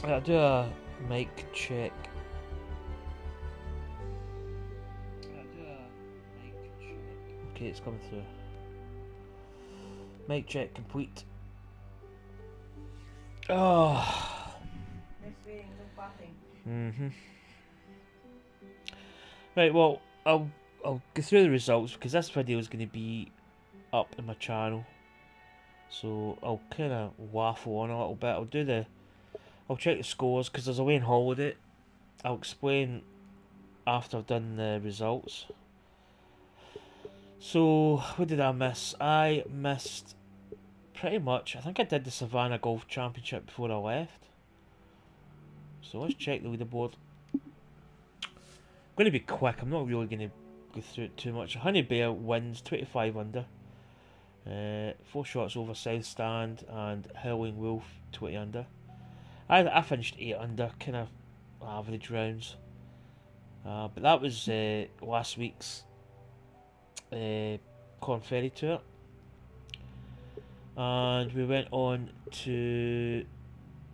I'll do a mic check. Okay, it's coming through. Mic check complete. Oh. Right, well, I'll go through the results because this video is going to be up in my channel. So I'll kind of waffle on a little bit. I'll check the scores because I was away on holiday. I'll explain after I've done the results. So, what did I miss? I missed pretty much. I think I did the Savannah Golf Championship before I left. So let's check the leaderboard. I'm going to be quick. I'm not really going to go through it too much. Honey Bear wins 25 under. 4 shots over South Stand, and Howling Wolf 20 under. I finished 8 under, kind of average rounds. But that was last week's Corn Ferry Tour. And we went on to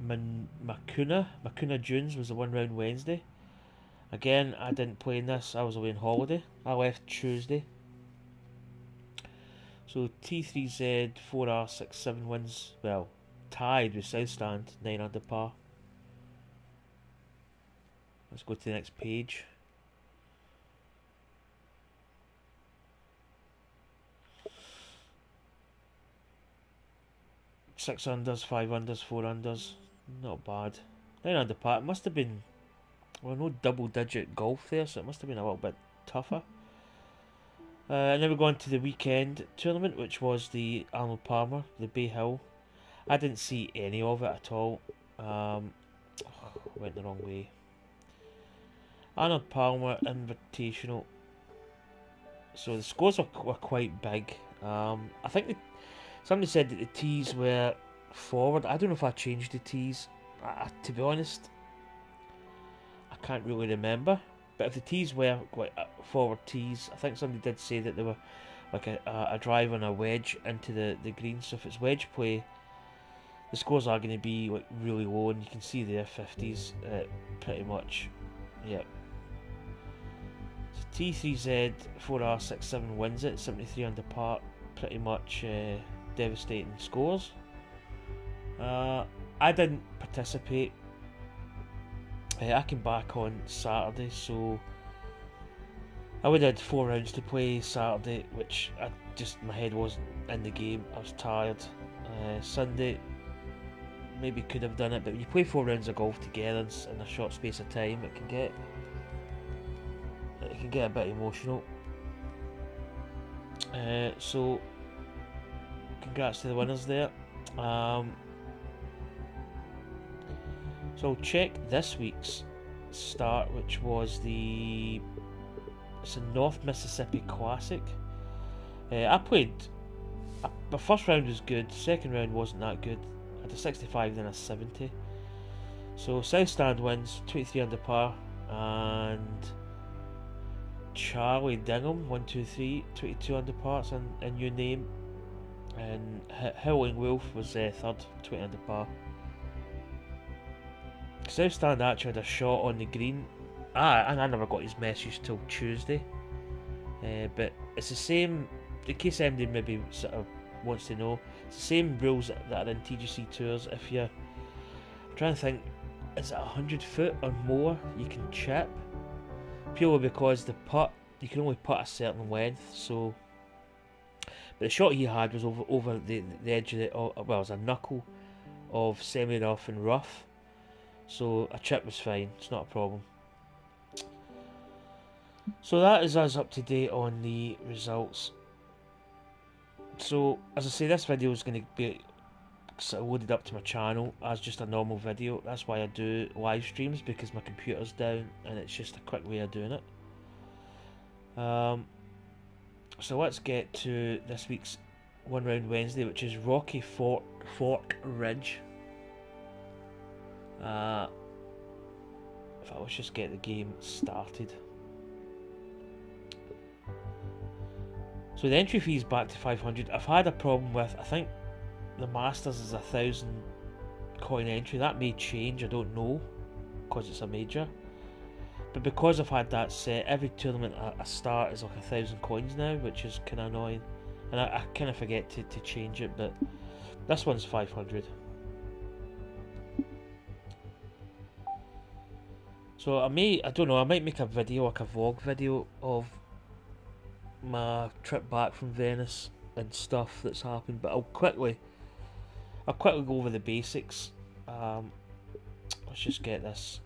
Macuna Dunes was the 1 round Wednesday. Again, I didn't play in this, I was away on holiday. I left Tuesday. So T3Z 4R67 wins, well, tied with South Stand, 9 under par. Let's go to the next page. Six unders, 5 unders, 4 unders. Not bad. 9 under par. It must have been, well, no double digit golf there, so it must have been a little bit tougher. And then we're going to the weekend tournament, which was the Arnold Palmer, the Bay Hill. I didn't see any of it at all. Went the wrong way. Arnold Palmer Invitational. So the scores were quite big. I think somebody said that the tees were forward. I don't know if I changed the tees. To be honest, I can't really remember. But if the tees were forward tees, I think somebody did say that they were like a drive and a wedge into the green. So if it's wedge play, the scores are going to be like really low, and you can see their 50s pretty much. Yep. So T3Z 4R67 wins it, 73 under par, pretty much devastating scores. I didn't participate. I came back on Saturday, so I would have had 4 rounds to play Saturday, which my head wasn't in the game. I was tired. Sunday, maybe could have done it, but when you play 4 rounds of golf together in a short space of time, it can get a bit emotional. So, congrats to the winners there. So I'll check this week's start, which was it's a North Mississippi Classic. I played. My first round was good. Second round wasn't that good. I had a 65, then a 70. So South Stand wins 23 under par, and Charlie Dingham 123 22 under par. It's a new name. And Howling Wolf was third, 20 under par. South Stand actually had a shot on the green. And I never got his message till Tuesday. But it's the same, in case anybody maybe sort of wants to know, it's the same rules that are in TGC Tours. If you're trying to think, is it 100 foot or more you can chip? Purely because the putt, you can only putt a certain length, so. But the shot he had was over the edge of well, it was a knuckle of semi-rough and rough. So a chip was fine, it's not a problem. So that is us up to date on the results. So as I say, this video is going to be sort of loaded up to my channel as just a normal video. That's why I do live streams, because my computer's down and it's just a quick way of doing it. So let's get to this week's 1 round Wednesday, which is Rocky Fork Ridge. Let's just get the game started. So the entry fee is back to 500. I've had a problem with, I think the Masters is 1,000 coin entry. That may change, I don't know, because it's a major. But because I've had that set, every tournament I start is like 1,000 coins now, which is kind of annoying. And I kind of forget to change it, but this one's 500. So I don't know, I might make a video, like a vlog video of my trip back from Venice and stuff that's happened, but I'll quickly go over the basics. Let's just get this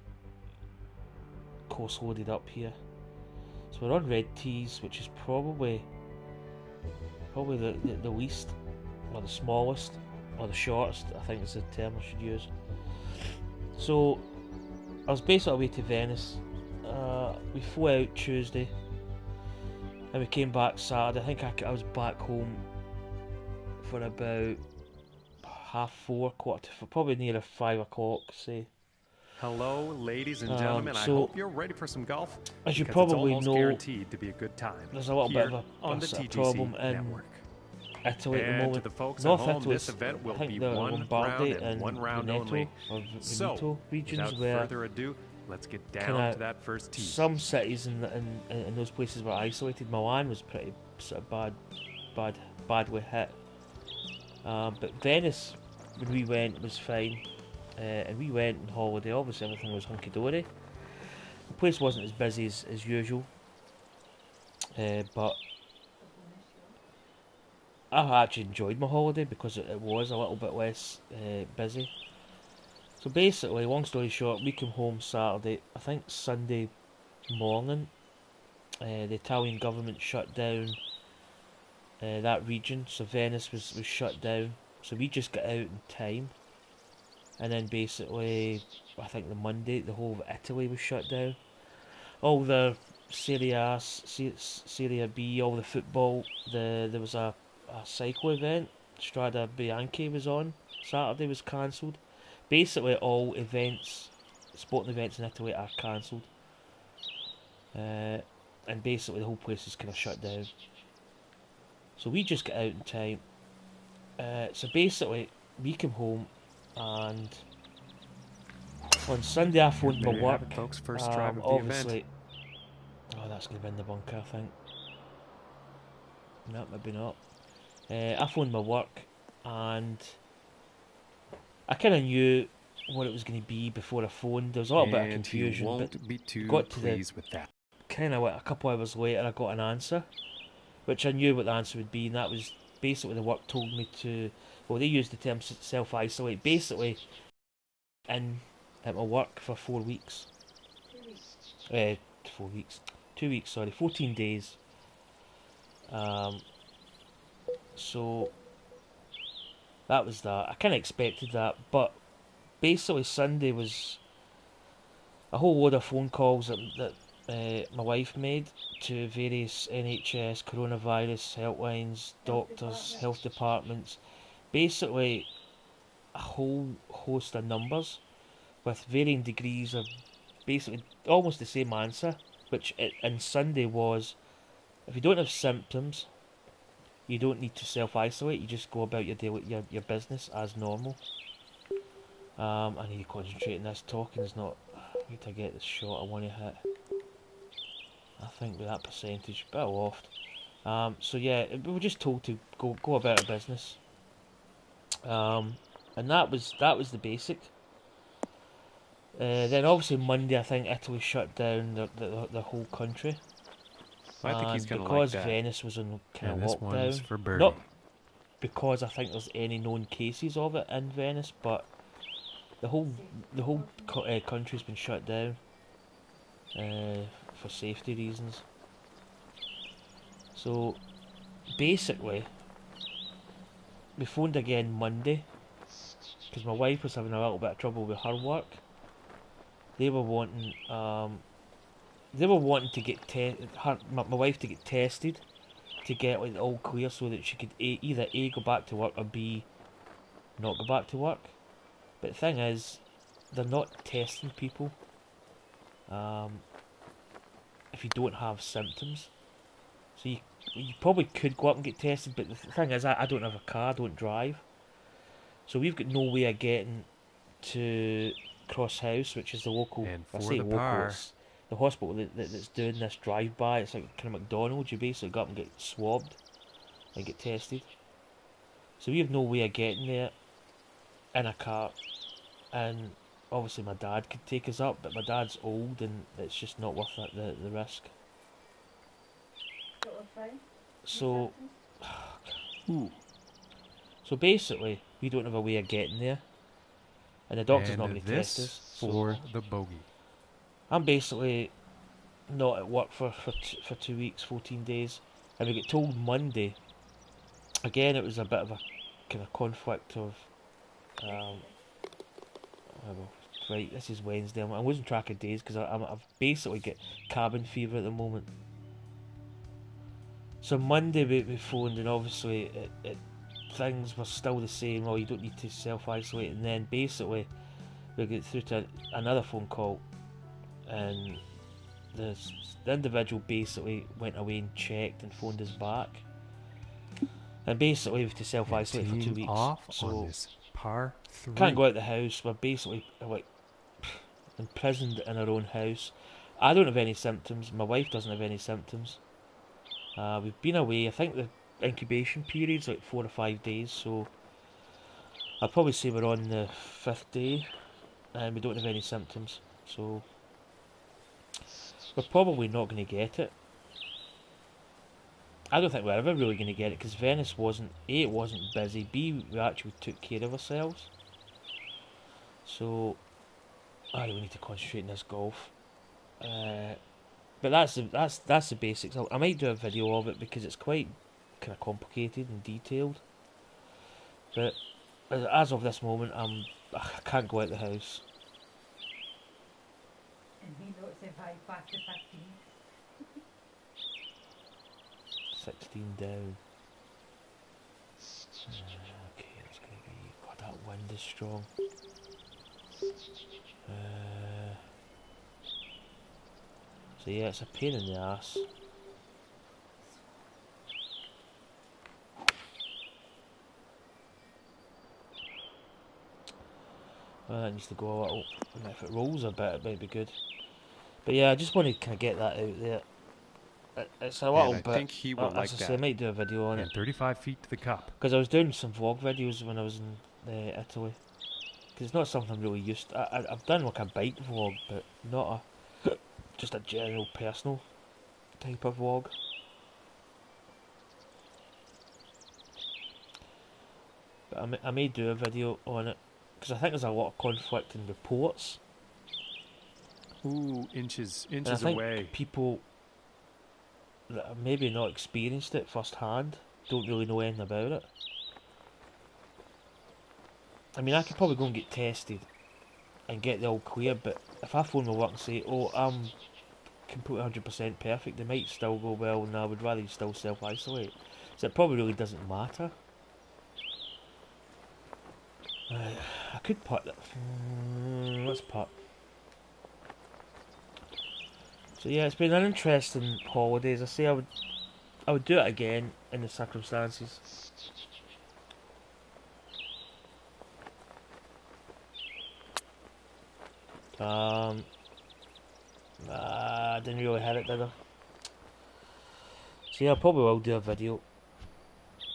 course loaded up here. So we're on red tees, which is probably the least, or the smallest, or the shortest, I think is the term I should use. So I was basically away to Venice. We flew out Tuesday and we came back Saturday. I think I was back home for about 4:30, probably near 5 o'clock, say. Hello, ladies and gentlemen. So, I hope you're ready for some golf. As you probably know, guaranteed to be a good time. There's a little bit of a problem in Italy at the moment. North Italy, this event will I think be the one Lombardy round and and one round Veneto, only. or So, Veneto regions, without where further ado, let's get down to that first tee. Some cities in those places were isolated. Milan was pretty sort of badly hit. But Venice, when we went, was fine. And we went on holiday. Obviously, everything was hunky dory. The place wasn't as busy as usual, but I actually enjoyed my holiday because it was a little bit less busy. So basically, long story short, we came home Saturday. I think Sunday morning, the Italian government shut down that region, so Venice was shut down. So we just got out in time. And then basically, I think the Monday, the whole of Italy was shut down. All the Serie A, Serie B, all the football. There was a cycle event. Strada Bianchi was on. Saturday was cancelled. Basically, all sporting events in Italy are cancelled. And basically, the whole place is kind of shut down. So we just got out in time. So basically, we came home. And on Sunday I phoned my work. Folks, first drive of the obviously, oh, that's going to be in the bunker, I think. No, maybe not. I phoned my work, and I kind of knew what it was going to be before I phoned. There was a little bit of confusion, you won't but be too got to pleased with that. Kind of a couple hours later, I got an answer, which I knew what the answer would be, and that was basically the work told me to. Well, they used the term self-isolate. Basically, at my work for 4 weeks. 4 weeks. 2 weeks, sorry. 14 days. So, that was that. I kind of expected that, but basically Sunday was a whole load of phone calls that my wife made to various NHS, coronavirus helplines, doctors, health departments. Basically, a whole host of numbers with varying degrees of basically almost the same answer, which in Sunday was, if you don't have symptoms, you don't need to self-isolate, you just go about your business as normal. I need to concentrate on this. Talking is not, I need to get this shot I want to hit. I think with that percentage, a bit aloft. So yeah, we were just told to go about our business. And that was the basic. Then obviously Monday, I think Italy shut down the whole country. I think he's gonna because like that. Venice was in kind of this one's lockdown. for birdie. Not because I think there's any known cases of it in Venice, but the whole country's been shut down for safety reasons. So basically, we phoned again Monday because my wife was having a little bit of trouble with her work. They were wanting to get my wife to get tested to get like all clear so that she could either A, go back to work, or B, not go back to work. But the thing is, they're not testing people if you don't have symptoms. So you probably could go up and get tested, but the thing is, I don't have a car, I don't drive. So we've got no way of getting to Cross House, which is the local. And I for say the local, par. it's the hospital that's doing this drive-by. It's like kind of McDonald's. You basically go up and get swabbed and get tested. So we have no way of getting there in a car, and obviously my dad could take us up, but my dad's old and it's just not worth it, the risk. So, so basically, we don't have a way of getting there, and the doctor's not going to test us. For So the bogey. I'm basically not at work for 2 weeks, 14 days, and we get told Monday. Again, it was a bit of a kind of conflict of, right, this is Wednesday. I'm losing track of days because I've basically got cabin fever at the moment. So Monday we phoned, and obviously things were still the same. Oh, you don't need to self-isolate. And then basically we get through to another phone call, and the individual basically went away and checked and phoned us back. And basically we have to self-isolate for 2 weeks. Off so on this par 3. Can't go out the house. We're basically like imprisoned in our own house. I don't have any symptoms. My wife doesn't have any symptoms. We've been away. I think the incubation period's like 4 or 5 days, so I'd probably say we're on the 5th day and we don't have any symptoms. So we're probably not going to get it. I don't think we're ever really going to get it because Venice wasn't, A, it wasn't busy, B, we actually took care of ourselves. So I really need to concentrate on this golf. But that's the basics. I might do a video of it because it's quite kind of complicated and detailed. But as of this moment, I can't go out the house. And we don't survive past the 15. 16 down. Okay, that's going to be... God, that wind is strong. So yeah, it's a pain in the ass. Well, that needs to go a little. And if it rolls a bit, it might be good. But yeah, I just want to kind of get that out there. It's a little bit. I think he will like as I that. say, I might do a video on it. And 35 feet to the cup. Because I was doing some vlog videos when I was in Italy. Because it's not something I'm really used to. I've done like a bike vlog, but not just a general personal type of vlog. But I may do a video on it. Because I think there's a lot of conflicting reports. Ooh, inches And I think away. people that have maybe not experienced it firsthand don't really know anything about it. I mean, I could probably go and get tested and get the all clear, but if I phone my work and say, oh, I'm completely 100% perfect, they might still go, well, no, I would rather you still self-isolate. So it probably really doesn't matter. I could putt that. Let's putt. So yeah, it's been an interesting holiday. As I say, I would do it again in the circumstances. I didn't really hit it, did I? So yeah, I probably will do a video.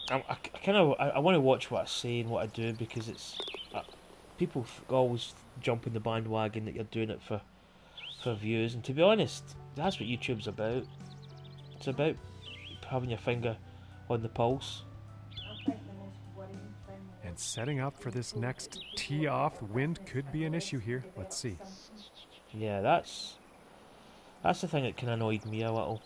I want to watch what I say and what I do because it's people always jump in the bandwagon that you're doing it for views, and to be honest, that's what YouTube's about. It's about having your finger on the pulse. And setting up for this next tee off, wind could be an issue here. Let's see. Yeah, that's the thing that kind of annoyed me a little.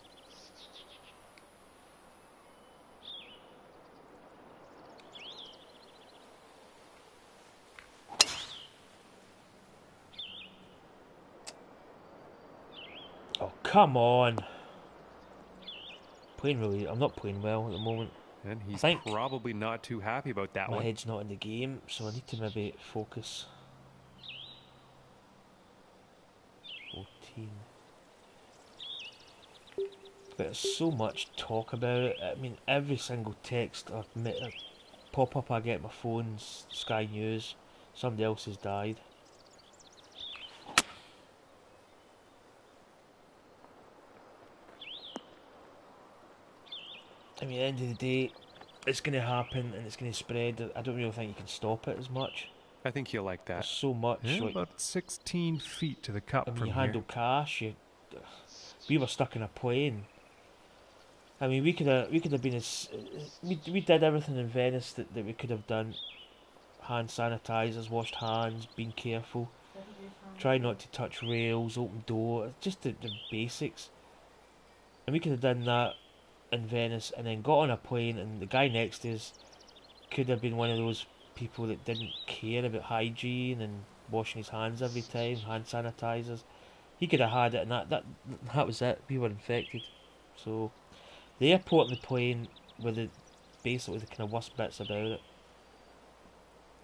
Oh, come on. I'm not playing well at the moment. And he's think probably not too happy about that My one. head's not in the game, so I need to maybe focus. 14. But there's so much talk about it. I mean, every single text or pop-up I get on my phone, Sky News, somebody else has died. I mean, at the end of the day, it's going to happen and it's going to spread. I don't really think you can stop it as much. I think you'll like that. There's so much. Yeah, like, about 16 feet to the cup and when from you here. handle cash, we were stuck in a plane. I mean, we could have been as we did everything in Venice that we could have done. Hand sanitizers, washed hands, being careful, try not to touch rails, open door, just the basics. And we could have done that in Venice, and then got on a plane, and the guy next to us could have been one of those people that didn't care about hygiene and washing his hands every time, hand sanitizers. He could have had it, and that was it. We were infected. So the airport and the plane were basically the kind of worst bits about it.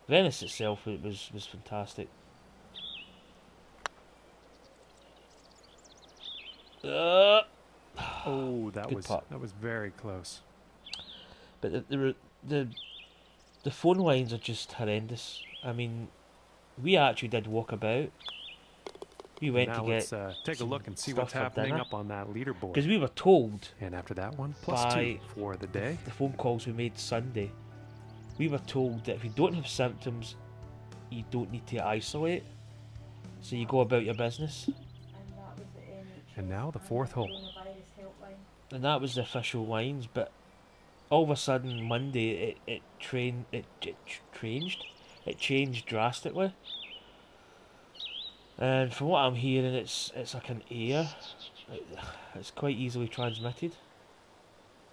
Venice itself was fantastic. Oh, that Good putt. was very close. But the phone lines are just horrendous. I mean, we actually did walk about. We went now to get let's take a look and see stuff what's for happening dinner. up on that leaderboard. Because we were told And after that one, plus by 2 for the day. the phone calls we made Sunday, we were told that if you don't have symptoms, you don't need to isolate. So you go about your business. And now the fourth hole. And that was the official lines, but all of a sudden Monday it changed drastically. And from what I'm hearing, it's like an air. It's quite easily transmitted,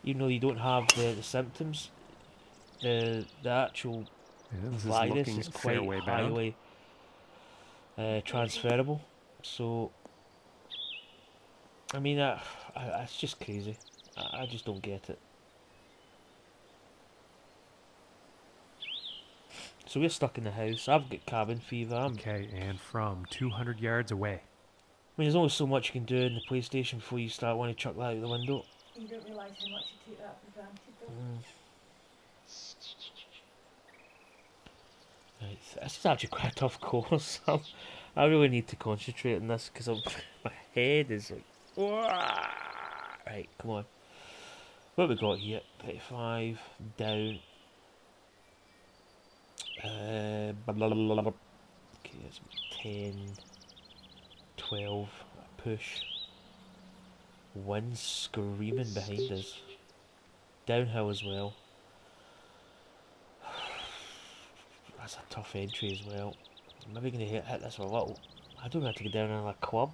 even though you don't have the symptoms. The actual Yeah, this virus is is looking quite fairway bound. highly transferable. So, I mean, it's just crazy. I just don't get it. So we're stuck in the house. I've got cabin fever. Okay, and from 200 yards away. I mean, there's only so much you can do in the PlayStation before you start wanting to chuck that out the window. You don't realise how much you take that for granted, though. Right, this is actually quite a tough course. I really need to concentrate on this because my head is like, "Wah!" Right, come on. What have we got here? 35 down. Okay, it's 10, 12, push. Wind screaming behind us. Downhill as well. That's a tough entry as well. I'm maybe going to hit this a little. I don't have to go down on a club.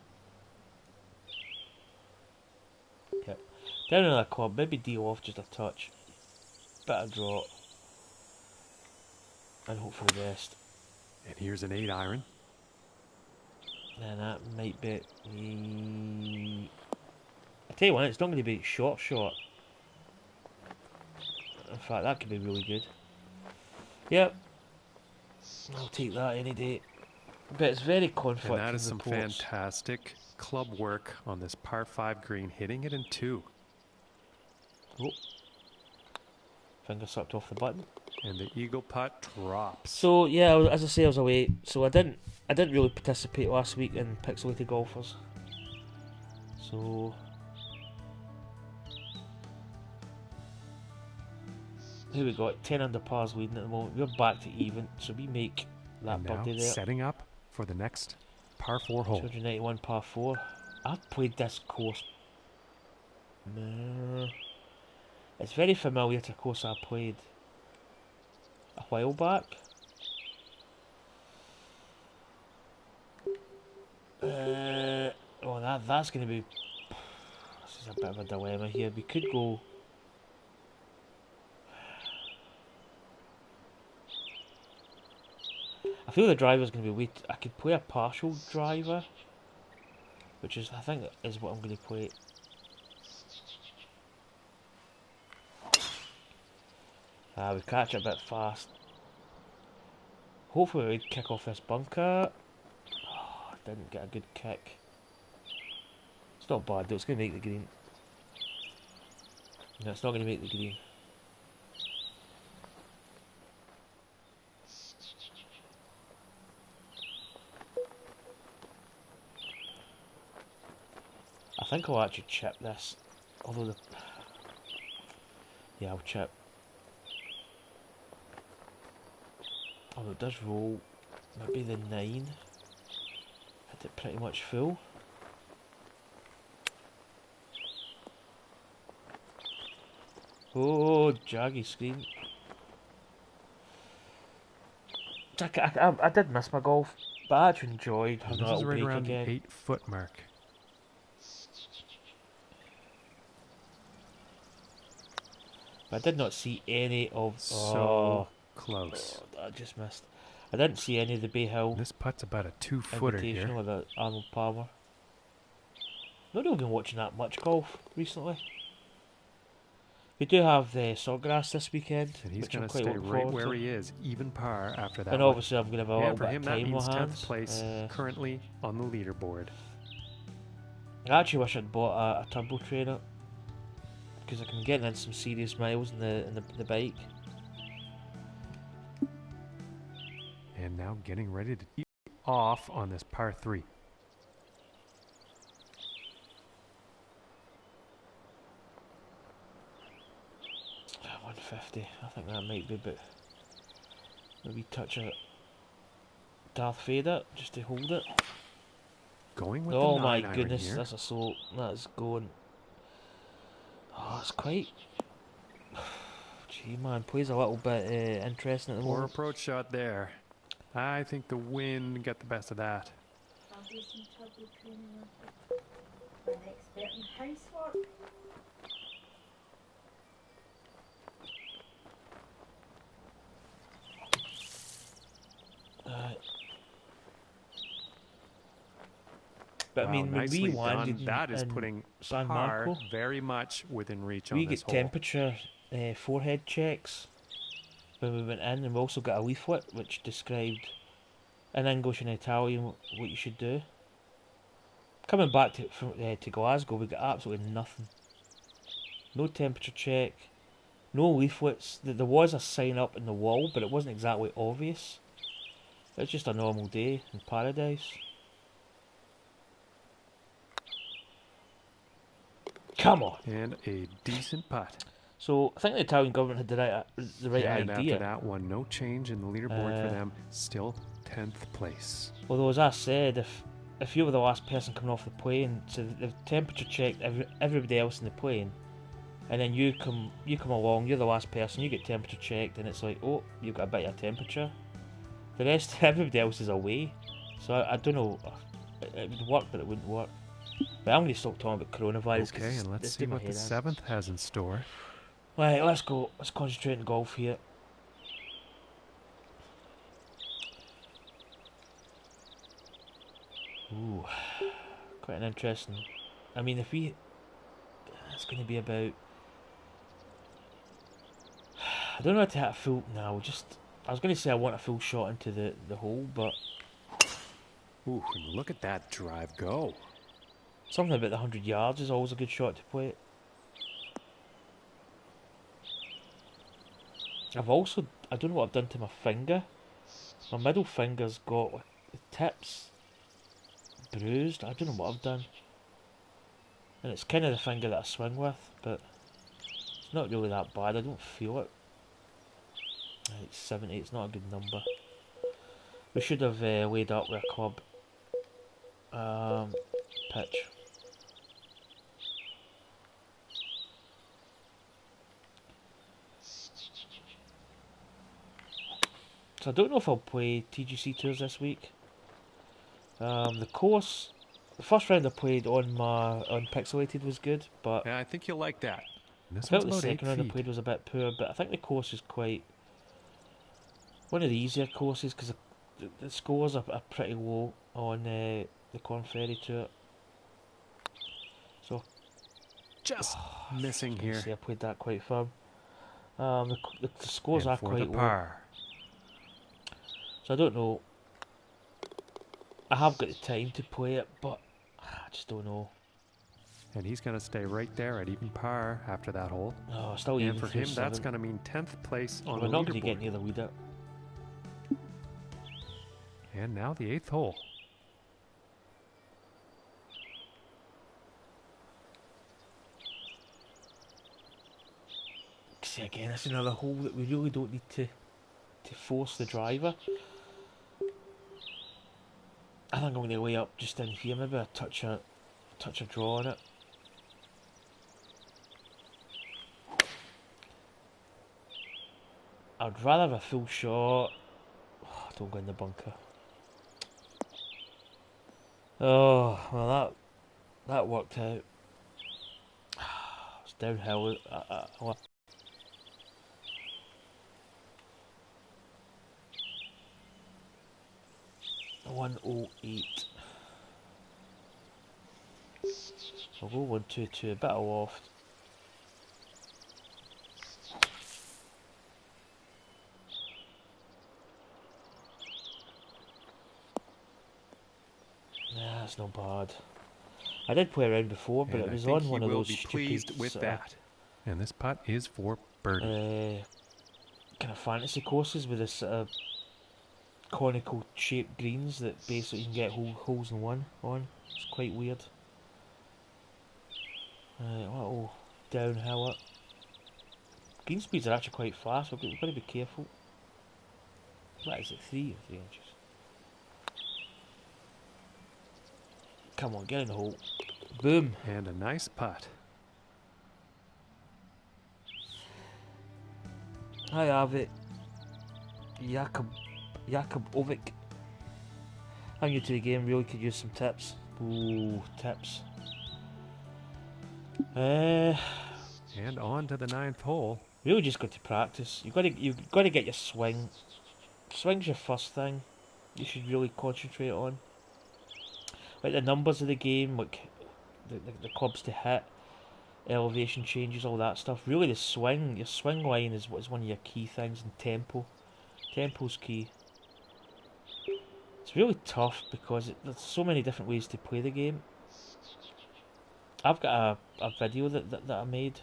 Yep. Down on a club, maybe deal off just a touch. Bit of drop. And hope for the best. And here's an 8 iron. And that might be... I tell you what, it's not going to be short. In fact, that could be really good. Yep. I'll take that any day. But it's very conflicting. And that is some reports. fantastic club work on this par 5 green, hitting it in 2. Oh. Finger slipped off the button. And the eagle putt drops. So yeah, as I say, I was away. So I didn't really participate last week in Pixelated Golfers. So here we go. 10 under par's leading at the moment. We're back to even, so we make that And now birdie there. setting up for the next par 4 hole. 291 par 4. I've played this course. It's very familiar to a course I played a while back. Oh, that's going to be... This is a bit of a dilemma here. We could go... I feel the driver's going to be I could play a partial driver, which is, I think, is what I'm going to play. We catch it a bit fast. Hopefully we kick off this bunker. Oh, didn't get a good kick. It's not bad though, it's going to make the green. No, it's not going to make the green. I think I'll actually chip this, although Yeah, I'll chip. Oh, it does roll. Maybe the 9. Had it pretty much full. Oh, jaggy screen. I did miss my golf, but I actually enjoyed having a This is little right break around again. the 8-foot mark. But I did not see any of... So close. Oh, I just missed. I didn't see any of the Bay Hill This putt's about a 2-footer here. Invitational or the Arnold Palmer. Not really been watching that much golf recently. We do have the Sawgrass this weekend, And he's which I'm going to quite stay looking right forward where to. he is, even par after that And one. obviously I'm going to have a little And for bit him, of that time on means 10th hands. place currently on the leaderboard. I actually wish I'd bought a turbo trainer, because I can get in some serious miles in the bike. And now getting ready to tee off on this par 3. 150. I think that might be about a wee touch of Darth Vader just to hold it. Going with Oh the 9 my iron goodness, here. that's a slow. That is going. Oh, it's quite. Gee man, plays a little bit interesting at the Poor moment. approach shot there. I think the wind got the best of that. I'll do some turbo training after. I'm an expert in housework. But Wow, I mean, when we nicely landed done. That is in putting San par Marco, very much within reach we on this get hole. temperature forehead checks when we went in, and we also got a leaflet which described in English and Italian what you should do. Coming back to Glasgow, we got absolutely nothing. No temperature check, no leaflets. There was a sign up in the wall, but it wasn't exactly obvious. It was just a normal day in paradise. Come on! And a decent putt. So I think the Italian government had the right And idea. after that one, no change in the leaderboard for them. Still 10th place. Although, as I said, if you were the last person coming off the plane, so they've temperature checked everybody else in the plane, and then you come along, you're the last person, you get temperature checked, and it's like, oh, you've got a bit of temperature. The rest, everybody else is away. So I don't know. It would work, but it wouldn't work. But I'm going to stop talking about coronavirus. Okay, and let's see what the 7th has in store. Right, let's go. Let's concentrate on golf here. Ooh, quite an interesting. I mean, it's going to be about. I don't know how to hit a full. No, I was going to say I want a full shot into the hole, but. Ooh, and look at that drive go. Something about the 100 yards is always a good shot to play. I don't know what I've done to my finger. My middle finger's got like, the tips bruised. I don't know what I've done. And it's kind of the finger that I swing with, but it's not really that bad. I don't feel it. It's 70, it's not a good number. We should have laid up with a club. Pitch. So I don't know if I'll play TGC Tours this week. The course, the first round I played on Pixelated was good, but Yeah, I think you'll like that. I felt the second round I played was a bit poor. But I think the course is quite one of the easier courses because the scores are pretty low on the Corn Ferry Tour. So Just missing here. I played that quite firm. The scores and are for quite the low. par. So I don't know. I have got the time to play it, but I just don't know. And he's going to stay right there at even par after that hole. Oh, still And even for through him, that's 7. going to mean 10th place on We're the not going to leaderboard. get near the leader. And now the 8th hole. See, See again, that's another hole that we really don't need to force the driver. I think I'm going to lay up just in here, maybe a touch of draw on it. I'd rather have a full shot. Oh, don't go in the bunker. Oh, well that worked out. It's downhill. 108. I'll go 122, a bit of loft. Nah, that's not bad. I did play around before, but it was on one of those stupid pleased with that. And this putt is for birdie. Kind of fantasy courses with this conical shaped greens that basically you can get holes in one on. It's quite weird. Little downhill it. Green speeds are actually quite fast, we've got to be careful. What is it, 3 inches? Come on, get in the hole. Boom. And a nice putt. I have it. Jakobovic. I'm new to the game, really could use some tips. Ooh, tips. And on to the 9th hole. Really just got to practice. You've got to get your swing. Swing's your first thing. You should really concentrate on. Like the numbers of the game, like the clubs to hit, elevation changes, all that stuff. Really, the swing, your swing line is one of your key things, and tempo. Tempo's key. It's really tough because there's so many different ways to play the game. I've got a video that I made.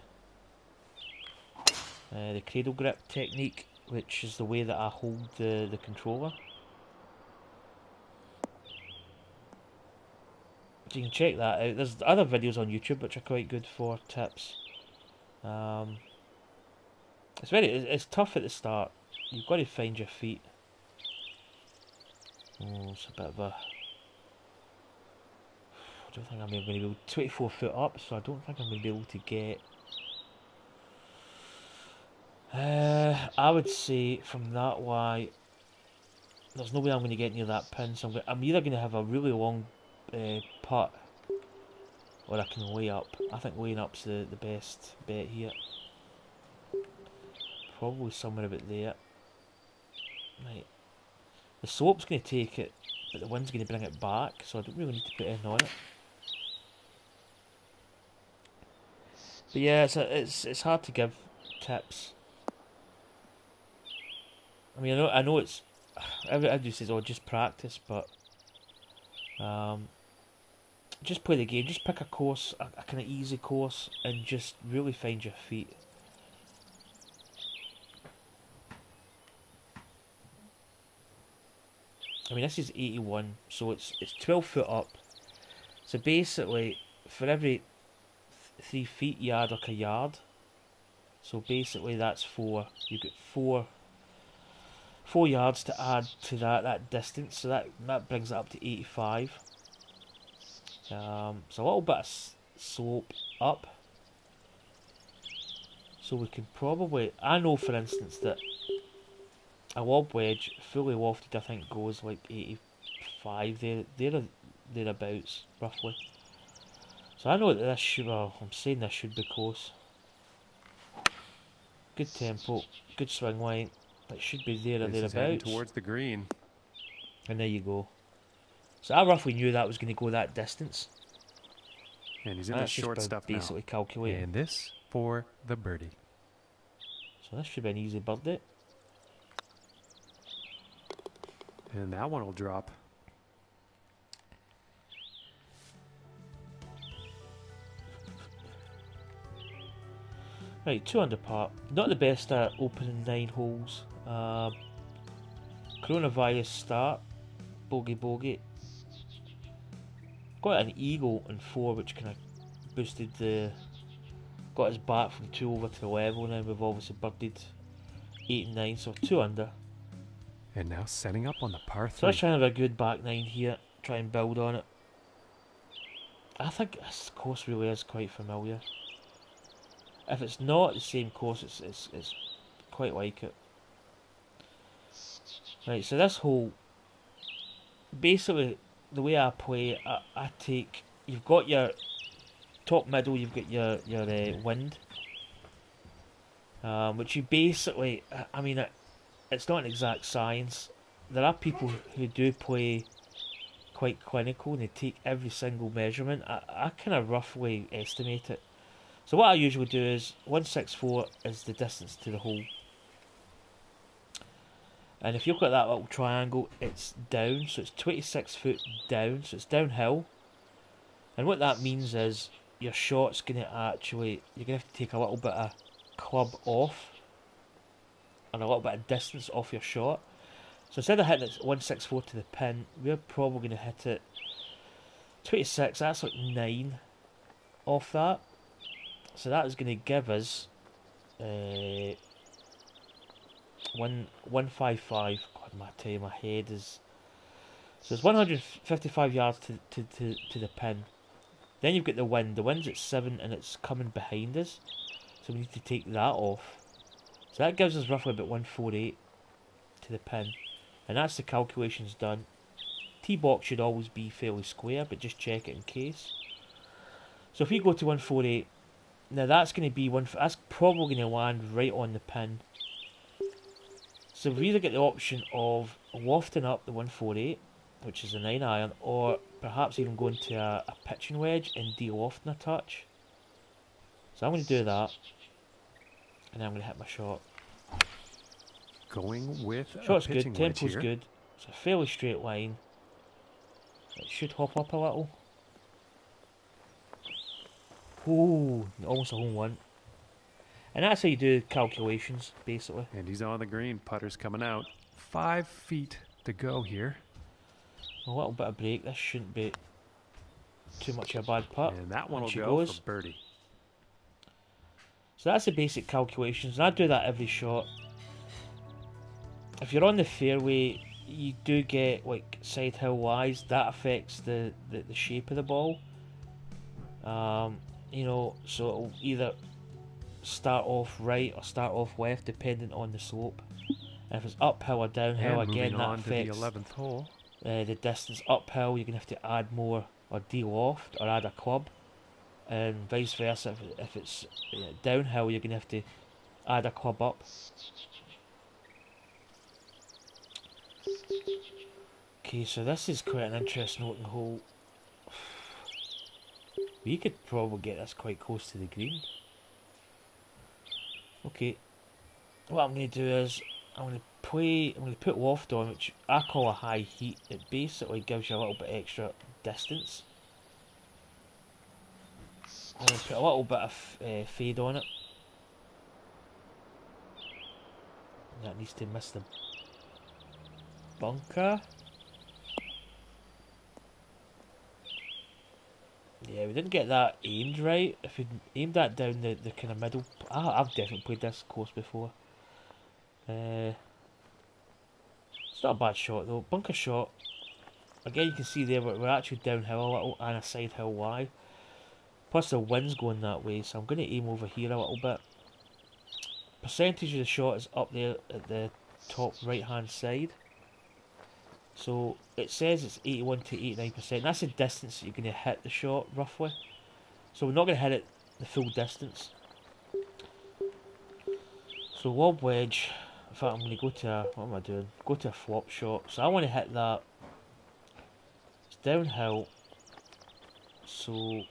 The cradle grip technique, which is the way that I hold the controller. So you can check that out. There's other videos on YouTube which are quite good for tips. It's tough at the start. You've got to find your feet. Oh, it's a bit of a... I don't think I'm going to be able... 24 foot up, so I don't think I'm going to be able to get... I would say from that way, there's no way I'm going to get near that pin, so I'm either going to have a really long putt, or I can lay up. I think laying up's the best bet here. Probably somewhere about there. Right. The slope's going to take it, but the wind's going to bring it back, so I don't really need to put anything on it. But yeah, it's hard to give tips. I mean, I know it's... Everybody says, oh, just practice, but... just play the game. Just pick a course, a kind of easy course, and just really find your feet. I mean, this is 81, so it's 12 foot up. So basically, for every 3 feet you add like a yard. So basically that's 4. You've got 4 yards to add to that distance. So that brings it up to 85. So a little bit of slope up. So we can probably... I know, for instance, that a lob wedge, fully lofted, I think goes like 85, thereabouts, roughly. So I know that this should, well, I'm saying this should be close. Good tempo, good swing line. It should be there or thereabouts. Heading towards the green. And there you go. So I roughly knew that was going to go that distance. And he's in the short stuff now. Basically calculating. And this for the birdie. So this should be an easy birdie. And that one will drop. Right, 2 under par. Not the best at opening 9 holes. Coronavirus start. Bogey. Got an eagle in 4, which kind of boosted the got us back from 2 over to the level, and then we've obviously birdied 8 and 9, so 2 under. And now setting up on the par So let's 3. try and have a good back 9 here, try and build on it. I think this course really is quite familiar. If it's not the same course, it's quite like it. Right, so this hole, basically the way I play, I take, you've got your top middle, you've got your wind, which you basically, I mean, it's not an exact science. There are people who do play quite clinical and they take every single measurement. I kind of roughly estimate it. So what I usually do is 164 is the distance to the hole. And if you look at that little triangle, it's down, so it's 26 foot down, so it's downhill. And what that means is your shot's going to actually, you're going to have to take a little bit of club off and a little bit of distance off your shot. So instead of hitting it 164 to the pin, we're probably going to hit it 26, that's like 9 off that. So that is going to give us 155. God, I tell you, my head is. So it's 155 yards to the pin. Then you've got the wind. The wind's at 7 and it's coming behind us. So we need to take that off. So that gives us roughly about 148 to the pin. And that's the calculations done. T-box should always be fairly square, but just check it in case. So if we go to 148, now that's going to be that's probably going to land right on the pin. So we've either got the option of wafting up the 148, which is a 9 iron, or perhaps even going to a pitching wedge and de-lofting a touch. So I'm going to do that, and then I'm going to hit my shot. Going with Shot's a pitching good, wedge tempo's here. good. It's a fairly straight line. It should hop up a little. Ooh, almost a home run. And that's how you do calculations, basically. And he's on the green. Putter's coming out. 5 feet to go here. A little bit of break. This shouldn't be too much of a bad putt. And that one And will she go goes. for birdie. So that's the basic calculations, and I do that every shot. If you're on the fairway, you do get like side hill wise. That affects the shape of the ball. You know, so it'll either start off right or start off left, depending on the slope. And if it's uphill or downhill, And again moving that on to the affects 11th hole. the distance. Uphill, you're gonna have to add more or de-loft or add a club, and vice versa. If it's downhill, you're gonna have to add a club up. Okay, so this is quite an interesting looking hole. We could probably get this quite close to the green. Okay, what I'm going to do is I'm going to put loft on, which I call a high heat. It basically gives you a little bit extra distance. I'm going to put a little bit of fade on it. That needs to miss the bunker. Yeah, we didn't get that aimed right. If we'd aimed that down the kind of middle... I've definitely played this course before. It's not a bad shot though. Bunker shot. Again, you can see there we're actually downhill a little and a side hill wide. Plus the wind's going that way, so I'm going to aim over here a little bit. Percentage of the shot is up there at the top right hand side. So it says it's 81 to 89%. That's the distance that you're going to hit the shot, roughly. So we're not going to hit it the full distance. So lob wedge. In fact, I'm going to go to a... What am I doing? Go to a flop shot. So I want to hit that. It's downhill. So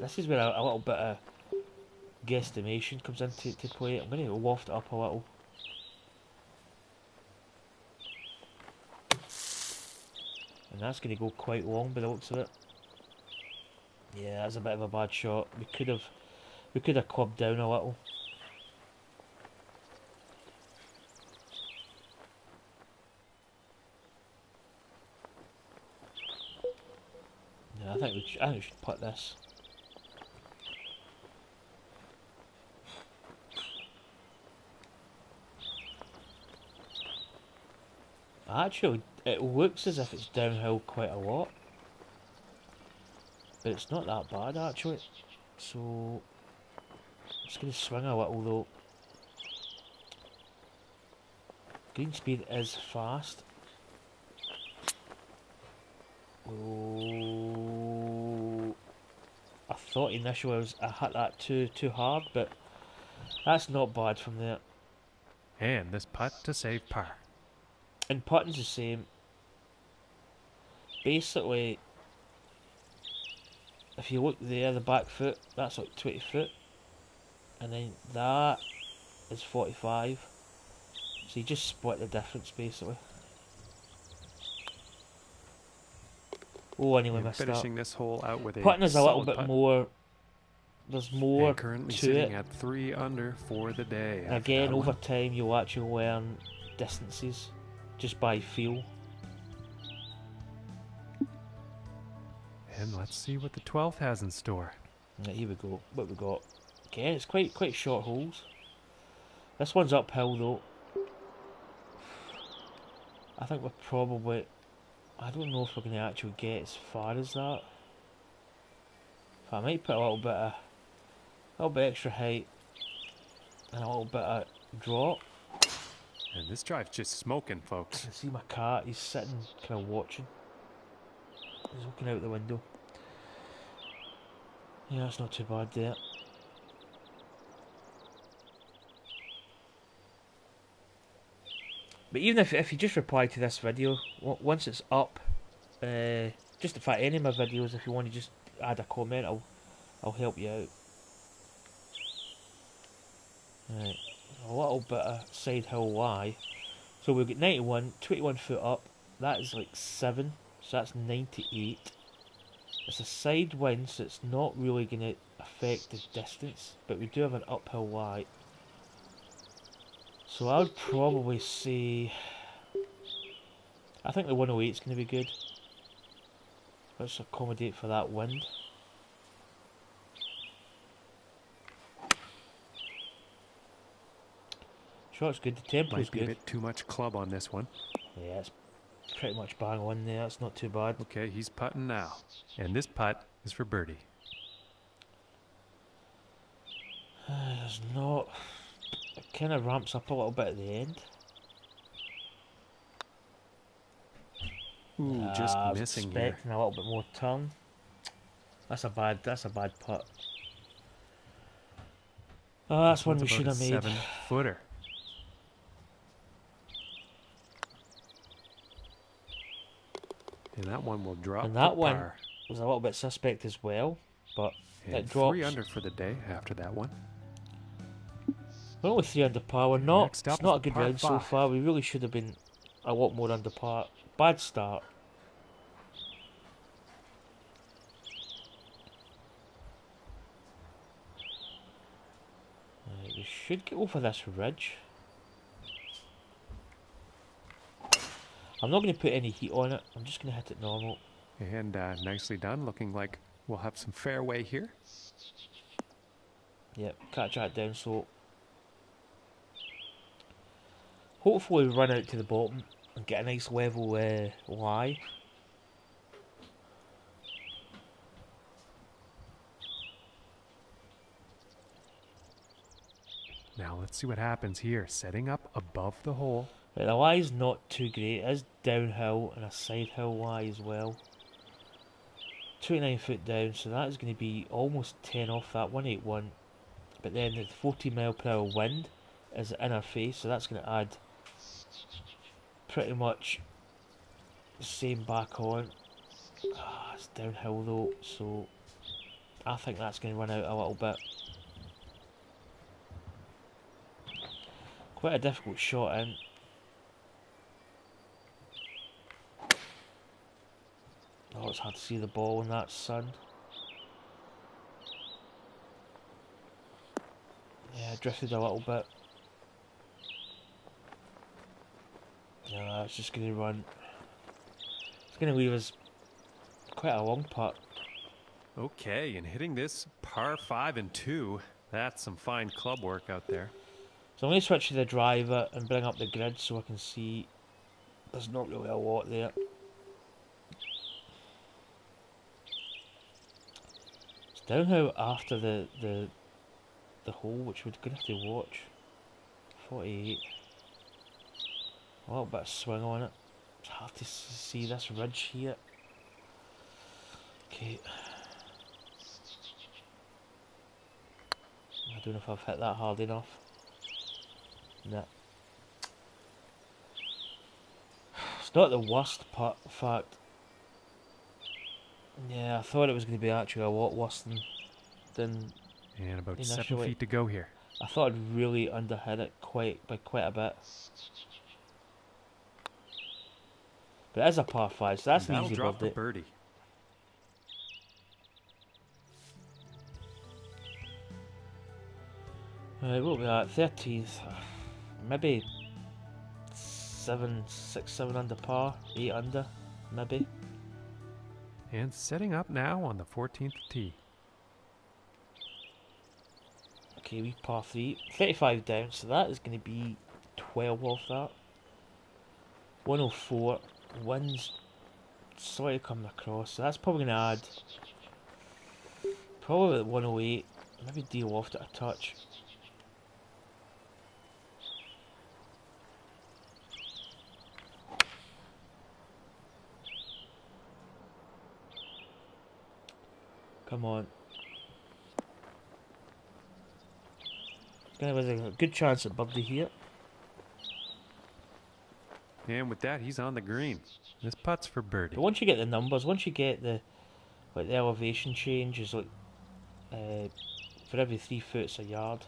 this is where a little bit of guesstimation comes into play. I'm going to waft it up a little. And that's going to go quite long by the looks of it. Yeah, that's a bit of a bad shot. We could have clubbed down a little. Yeah, I think we should put this. Actually, it looks as if it's downhill quite a lot. But it's not that bad, actually. So, I'm just going to swing a little, though. Green speed is fast. Oh, I thought initially I hit that too hard, but that's not bad from there. And this putt to save par. And putting's the same. Basically, if you look there, the back foot, that's like 20 foot. And then that is 45. So you just split the difference, basically. Oh, anyway, And missed finishing that. this hole out with a Putting is a little solid bit putt. more. There's more And currently to sitting it. at 3 under for the day. And after again, that over one. time, you'll actually learn distances just by feel. And let's see what the 12th has in store. Right, here we go. What we got? Again, it's quite short holes. This one's uphill though. I think we're probably. I don't know if we're going to actually get as far as that. But I might put a little bit extra height and a little bit of drop. And this drive's just smoking, folks. I can see my cat. He's sitting, kind of watching. He's looking out the window. Yeah, that's not too bad there. But even if you just reply to this video, once it's up, just in fact any of my videos, if you want to just add a comment, I'll help you out. Right, a little bit of side hill Y. So we've got 91, 21 foot up. That is like 7, so that's 98. It's a side wind, so it's not really going to affect the distance, but we do have an uphill Y. So I would probably say, I think the 108 is going to be good. Let's accommodate for that wind. Shot's good, the tempo's Might be good. a bit too much club on this one. Yeah, it's pretty much bang on there, it's not too bad. Okay, he's putting now. And this putt is for birdie. There's not... It kind of ramps up a little bit at the end. Ooh, just I was missing here. expecting a little bit more turn. That's a bad putt. Oh, that's one we should have made. 7-footer. And that one will drop. And that for one par. was a little bit suspect as well, but And it drops. 3 under for the day after that one. We're only 3 under par. We're not. Next up It's not a is the good par round so 5. far. We really should have been a lot more under par. Bad start. Right, we should get over this ridge. I'm not going to put any heat on it. I'm just going to hit it normal. And nicely done. Looking like we'll have some fairway here. Yep, catch that down slope. Hopefully we run out to the bottom and get a nice level Y. Now let's see what happens here. Setting up above the hole. Right, the Y is not too great. It is downhill and a side hill Y as well. 29 foot down, so that is going to be almost 10 off that 181. But then the 40 mile per hour wind is in our face, so that's going to add pretty much the same back on. It's downhill though, so I think that's going to run out a little bit. Quite a difficult shot in. Oh, it's hard to see the ball in that sun. Yeah, drifted a little bit. Yeah, it's just going to run. It's going to leave us quite a long putt. Okay, and hitting this par 5 and 2. That's some fine club work out there. So I'm going to switch to the driver and bring up the grid so I can see there's not really a lot there. It's downhill after the hole, which we're going to have to watch. 48. A little bit of swing on it. It's hard to see this ridge here. Okay. I don't know if I've hit that hard enough. Nah. It's not the worst part, in fact. Yeah, I thought it was going to be actually a lot worse than And about initially. 7 feet to go here. I thought I'd really underhit it by quite a bit. But it is a par 5, so that's an That'll easy drop for birdie. birdie. Right, what we at? 13th. Maybe 6, 7 under par, 8 under, maybe. And setting up now on the 14th tee. Okay, we par 3. 35 down, so that is going to be 12 off that. 104. Wind's sort of coming across, so that's probably going to add. Probably at 108. Maybe deal off it a touch. Come on. There's a good chance at birdie here. And with that, he's on the green. This putt's for birdie. But once you get the numbers, once you get the elevation change is like for every 3 foot it's a yard,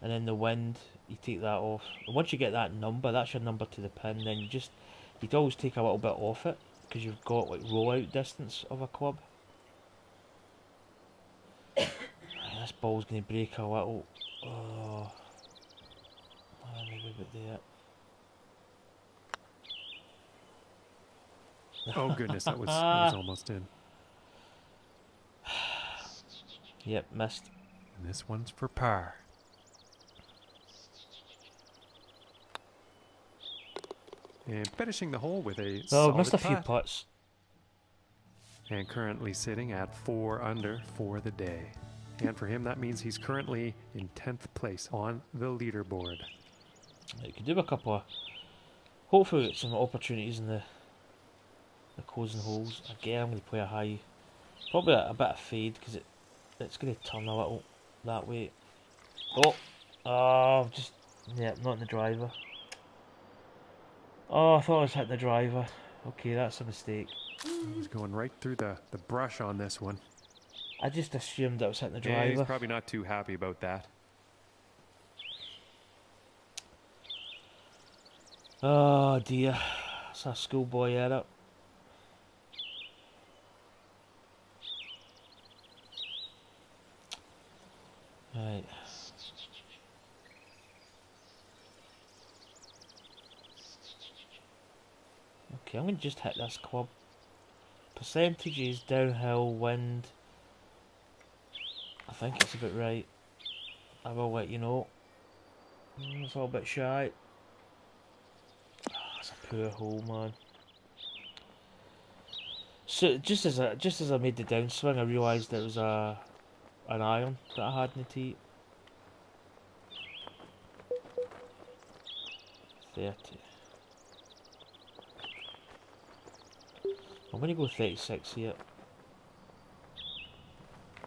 and then the wind you take that off. And once you get that number, that's your number to the pin. Then you'd always take a little bit off it because you've got like rollout distance of a club. This ball's going to break a little. Oh, maybe a bit there. Oh goodness, that was almost in. Yep, missed. And this one's for par. And finishing the hole with a Oh, solid missed a few putt. putts. And currently sitting at 4 under for the day. And for him, that means he's currently in 10th place on the leaderboard. You could do a couple of, hopefully get some opportunities in the closing holes. Again, I'm going to play a high, probably a bit of fade because it's going to turn a little that way. Oh, yeah, not in the driver. Oh, I thought I was hitting the driver. Okay, that's a mistake. He's going right through the brush on this one. I just assumed I was hitting the Yeah, he's driver. probably not too happy about that. Oh dear, it's a schoolboy error. Right. Okay, I'm going to just hit this club. Percentages, downhill, wind. I think it's about right. I will let you know. It's a little bit shy. Oh, it's a poor hole, man. So just as I made the downswing, I realised it was an iron that I had in the tee. 30. I'm going to go 36 here.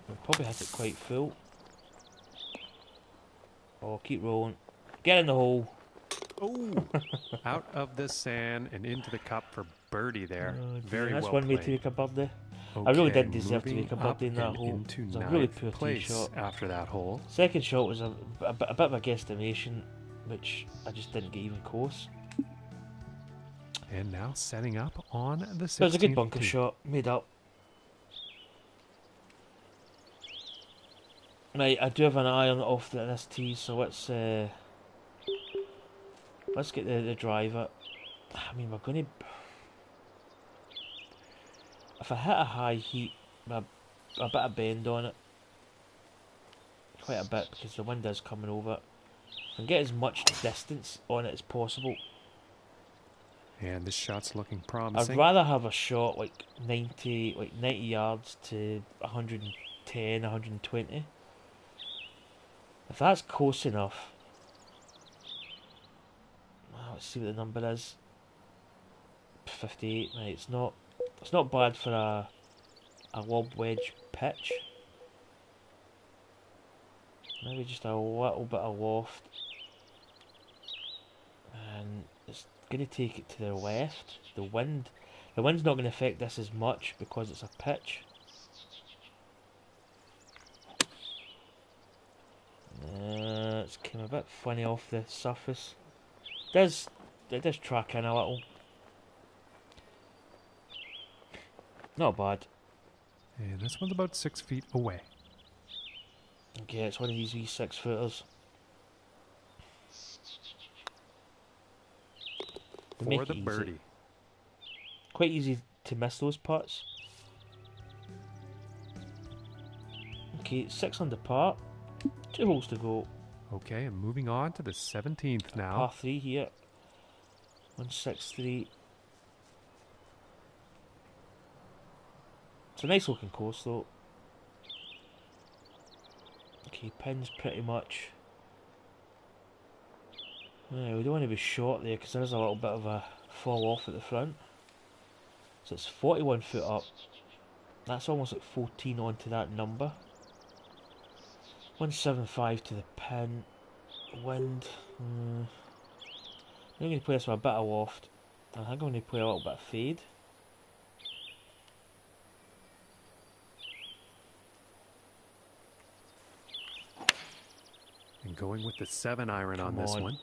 I'll probably hit it quite full. Oh, keep rolling. Get in the hole. Oh, out of the sand and into the cup for birdie there. Oh, Very that's well one way played. to make a birdie. Okay, I really did deserve to moving make a up birdie in that and hole. into It was a really ninth poor tee place shot. after that hole. Second shot was a bit of a guesstimation, which I just didn't get even close. And now setting up on the 16th It was a good bunker tee. shot, made up. Right, I do have an iron off this tee, so let's get the driver. I mean, we're going to. If I hit a high heat, a bit of bend on it, quite a bit because the wind is coming over, and get as much distance on it as possible. And this shot's looking I'd promising. rather have a shot like 90 yards to 110, 120. If that's close enough, let's see what the number is. 58. Right, it's not bad for a lob wedge pitch. Maybe just a little bit of loft, and it's going to take it to the left. The wind's not going to affect this as much because it's a pitch. It's came a bit funny off the surface. It does track in a little. Not bad. And this one's about 6 feet away. Okay, it's one of these wee 6-footers. They For make the it easy. birdie. Quite easy to miss those putts. Okay, 6 under par. 2 holes to go. Okay, and moving on to the 17th now. Par 3 here. 163. It's a nice looking course though. Okay, pins pretty much. Yeah, we don't want to be short there because there's a little bit of a fall off at the front. So it's 41 foot up. That's almost like 14 onto that number. 175 to the pin. Wind. I'm going to play this with a bit of loft. I think I'm going to play a little bit of fade. And going with the 7-iron on this one.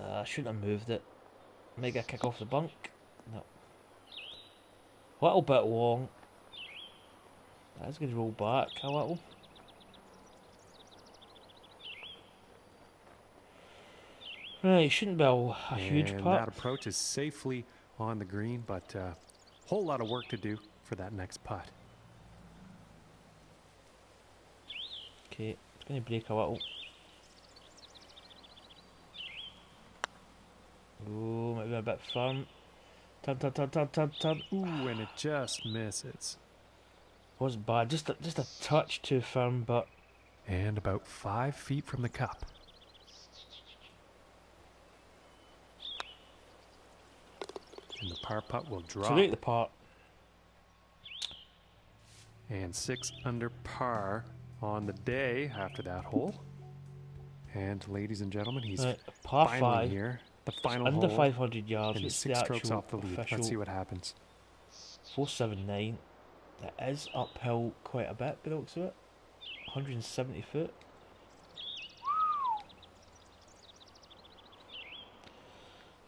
I shouldn't have moved it. Might get a kick off the bunk. No. A little bit long. That's going to roll back a little. Right, shouldn't be a huge And putt. that approach is safely on the green, but a whole lot of work to do for that next putt. Okay, it's going to break a little. Oh, might be a bit firm. Turn. Ooh, and it just misses. Wasn't bad, just a touch too firm, but And about 5 feet from the cup. And the par putt will drop. so right at the part. And 6 under par on the day after that hole. And ladies and gentlemen, he's Right, par finally 5. here. The It's final under hole. 500 yards. And he's It's 6 the strokes actual off the lead. official Let's see what happens. 479. It is uphill quite a bit by the looks of it. 170 foot.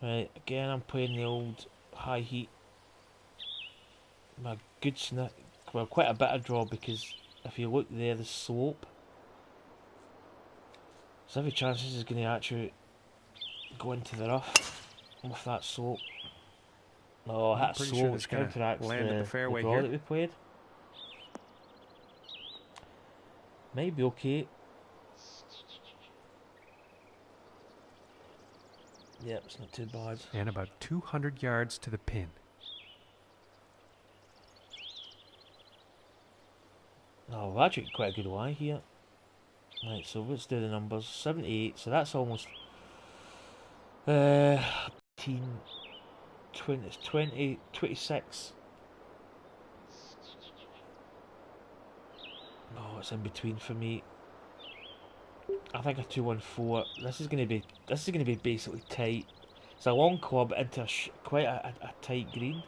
Right, again I'm playing the old high heat. My good snip. Well, quite a bit of draw because if you look there, the slope. There's every chance this is going to actually go into the rough with that slope. Oh, I'm that pretty slope sure it's gonna counteracts land at the the fairway draw here. that we played. Might be okay. Yep, it's not too bad. And about 200 yards to the pin. Oh, we've actually got quite a good lie here. Right, so let's do the numbers. 78, so that's almost 18, 20, it's 20, 26. Oh, it's in between for me. I think a 214. This is gonna be basically tight. It's a long club into quite a tight green.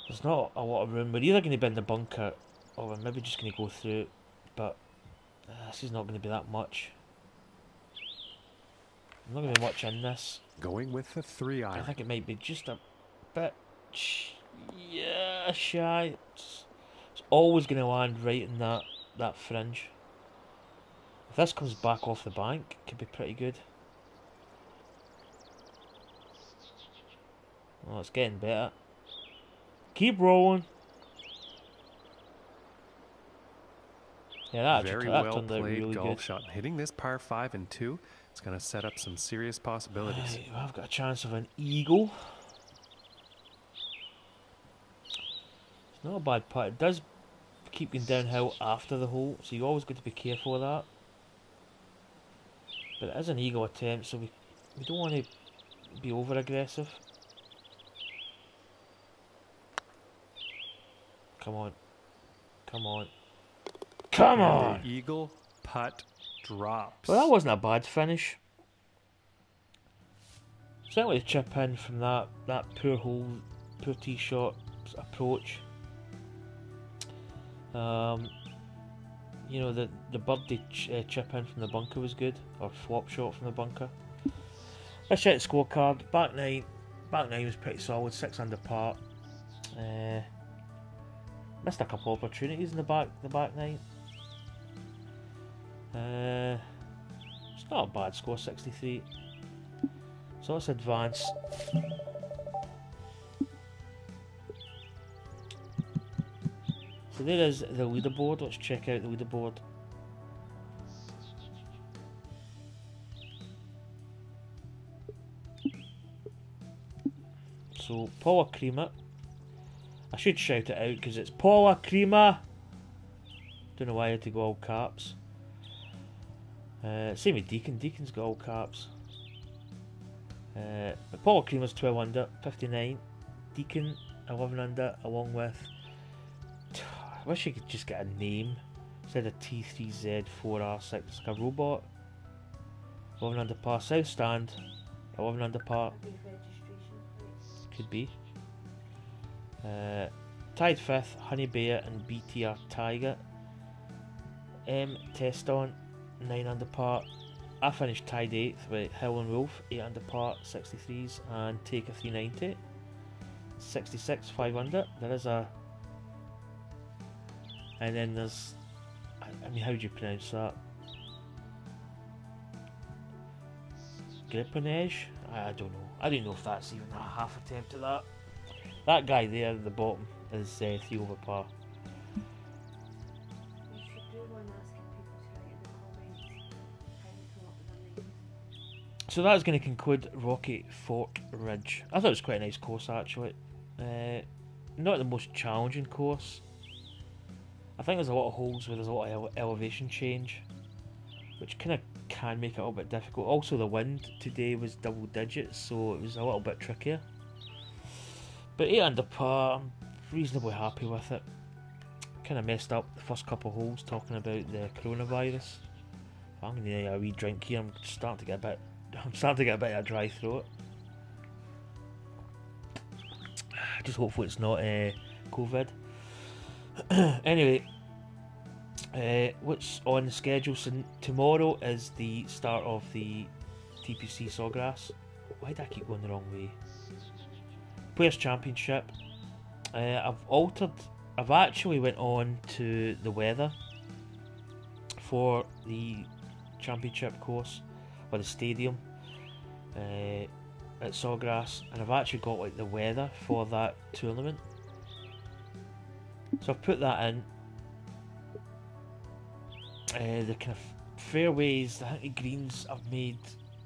There's not a lot of room. We're either going to be in the bunker or we're maybe just going to go through it. But this is not going to be that much. I'm not going to be much in this. Going with the 3-iron. I think it might be just a bit shy. It's always going to land right in that fringe. If this comes back off the bank, it could be pretty good. Oh, it's getting better. Keep rolling. Yeah, that Very turned well out played really golf good. shot. Hitting this par 5 and 2. It's going to set up some serious possibilities. Right, well, I've got a chance of an eagle. It's not a bad putt. It does keep going downhill after the hole, so you always got to be careful of that. But it is an eagle attempt, so we don't want to be over aggressive. Come on. Come on. Come And on! the eagle putt drops. Well, that wasn't a bad finish. Certainly the chip in from that poor hole, poor tee shot approach. You know, the birdie chip in from the bunker was good, or flop shot from the bunker. Let's check the scorecard. Back nine was pretty solid, 6 under par. Missed a couple of opportunities in the back nine. It's not a bad score, 63. So let's advance. So there is the leaderboard. Let's check out the leaderboard. So Paula Creamer. I should shout it out because it's Paula Creamer. Don't know why I had to go all caps. Same with Deacon. Deacon's got all caps. But Paula Creamer's 12 under, 59. Deacon 11 under, along with. I wish you could just get a name instead of T3Z4R6, like a robot. 11 under par. South Stand 11 under par. Could be. Tied 5th, Honey Bear and BTR Tiger. M Teston 9 under par. I finished tied 8th with Hill and Wolf 8 under par, 63s, and Taker 390 66, 5 under. There is a, and then there's, I mean, how do you pronounce that? Griponage? I don't know. I don't know if that's even a half attempt at that. That guy there at the bottom is 3 over par. You should do one asking people to write in the comments how they come up with their names. So that's going to conclude Rocky Fork Ridge. I thought it was quite a nice course actually. Not the most challenging course. I think there's a lot of holes where there's a lot of elevation change, which kind of can make it a little bit difficult. Also the wind today was double digits, so it was a little bit trickier. But 8 under par, I'm reasonably happy with it. Kind of messed up the first couple of holes talking about the coronavirus. I'm going to need a wee drink here. I'm starting to get a bit of a dry throat. Just hopefully it's not COVID. Anyway, what's on the schedule? So tomorrow is the start of the TPC Sawgrass. Why did I keep going the wrong way? Players Championship. I've actually went on to the weather for the championship course, or the stadium at Sawgrass, and I've actually got like the weather for that tournament. So I've put that in. The kind of fairways, I think the greens I've made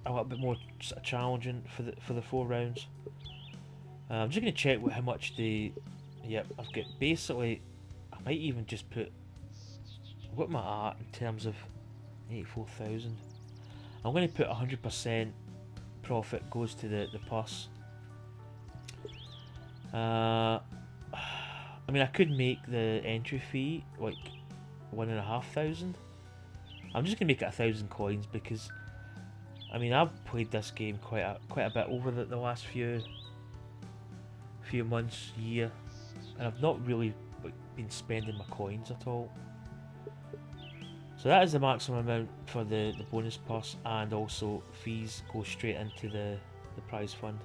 a little bit more sort of challenging for the 4 rounds. I'm just going to check how much Yep, I've got basically. I might even just put. What am I at in terms of 84,000? I'm going to put 100% profit goes to the purse. I mean, I could make the entry fee like 1,500. I'm just gonna make it 1,000 coins because, I mean, I've played this game quite a bit over the last few months, year, and I've not really been spending my coins at all. So that is the maximum amount for the bonus purse, and also fees go straight into the prize fund.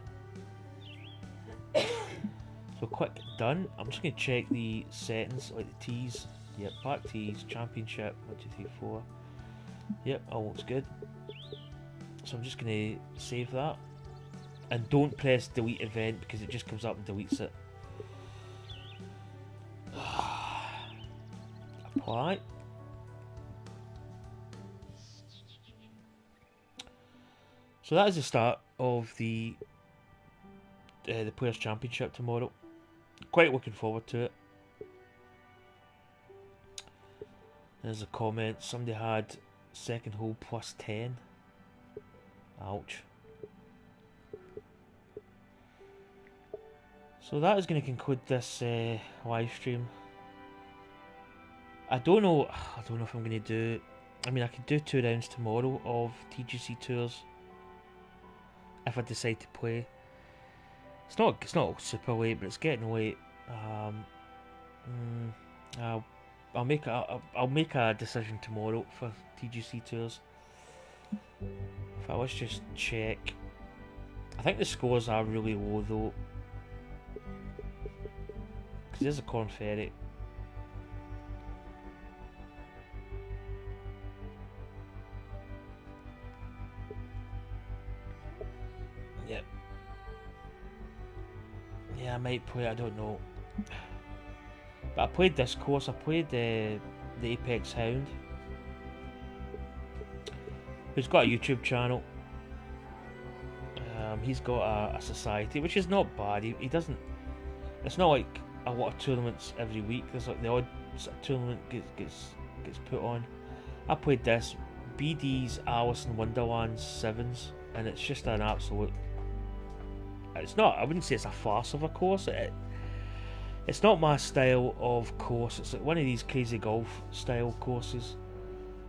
So quick done. I'm just going to check the settings, like the tees. Yep, back tees, championship, 1, 2, 3, 4. Yep, all looks good. So I'm just going to save that. And don't press delete event because it just comes up and deletes it. Apply. So that is the start of the Players' Championship tomorrow. Quite looking forward to it. There's a comment. Somebody had second hole plus 10. Ouch. So that is going to conclude this live stream. I don't know if I'm going to do. I mean, I could do 2 rounds tomorrow of TGC tours if I decide to play. It's not super late, but it's getting late. I'll make a decision tomorrow for TGC tours. Let's just check. I think the scores are really low though, because there's a Corn Ferry. Yep. Yeah, I might play. I don't know. But I played this course. I played the Apex Hound, who's got a YouTube channel. He's got a society, which is not bad. He doesn't. It's not like a lot of tournaments every week. There's like the odd tournament gets put on. I played this BD's Alice in Wonderland Sevens, and it's just an absolute. It's not. I wouldn't say it's a farce of a course. It's not my style of course. It's like one of these crazy golf style courses.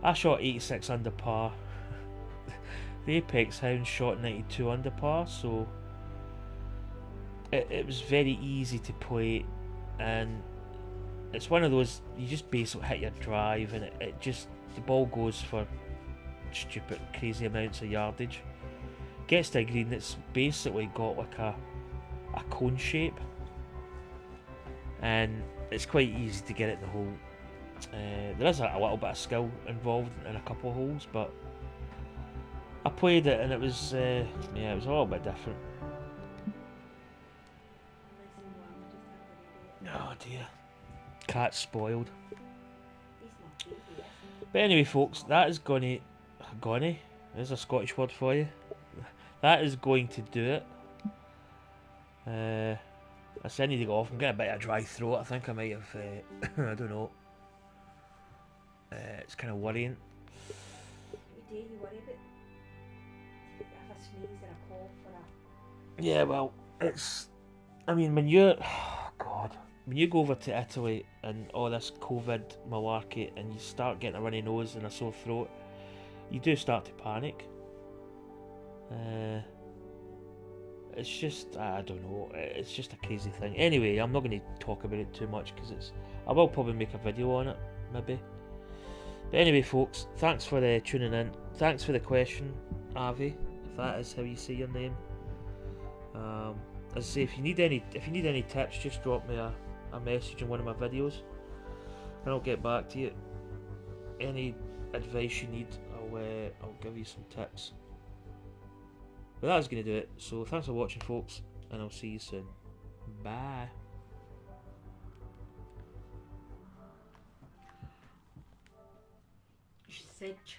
I shot 86 under par. The Apex Hound shot 92 under par, so it was very easy to play, and it's one of those you just basically hit your drive and it just the ball goes for stupid crazy amounts of yardage. Gets to a green that's basically got like a cone shape, and it's quite easy to get it in the hole. There is a little bit of skill involved in a couple of holes, but I played it and it was it was a little bit different. Oh dear, cat's spoiled. But anyway, folks, that is gonna. There's a Scottish word for you. That is going to do it. I said I need to go off. I'm getting a bit of a dry throat. I think I might have. I don't know. It's kind of worrying. Do you worry about if a sneeze or a cough or a... Yeah, well, it's. I mean, when you're. Oh, God. When you go over to Italy and all this COVID malarkey and you start getting a runny nose and a sore throat, you do start to panic. It's just, I don't know, it's just a crazy thing. Anyway, I'm not going to talk about it too much because I will probably make a video on it, maybe. But anyway, folks, thanks for tuning in. Thanks for the question, Avi, if that is how you say your name. As I say, if you need any tips, just drop me a message in one of my videos, and I'll get back to you. Any advice you need, I'll give you some tips. But that's going to do it. So thanks for watching, folks, and I'll see you soon. Bye. She said